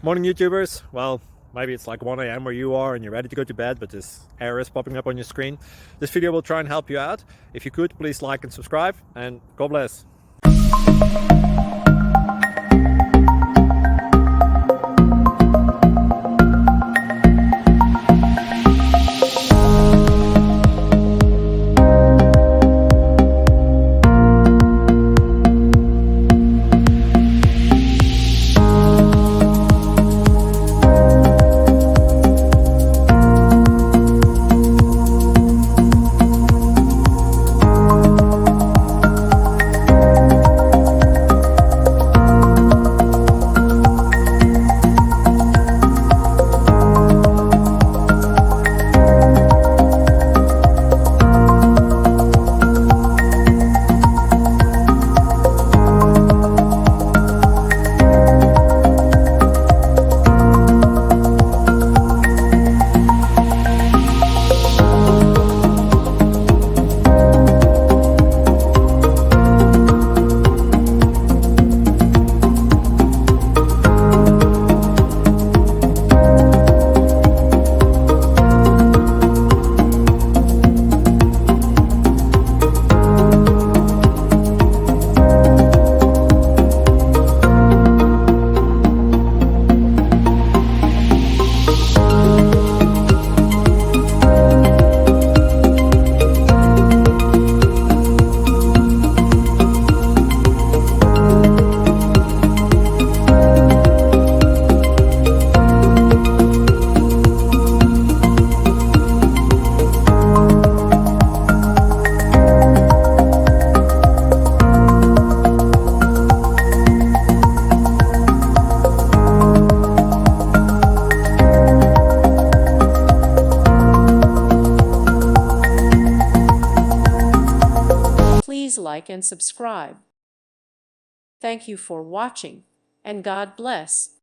Morning YouTubers. Well, maybe it's like 1 a.m. where you are and you're ready to go to bed, but this error is popping up on your screen. This video will try and help you out. If you could, please like and subscribe, and God bless. Please like and subscribe. Thank you for watching, and God bless.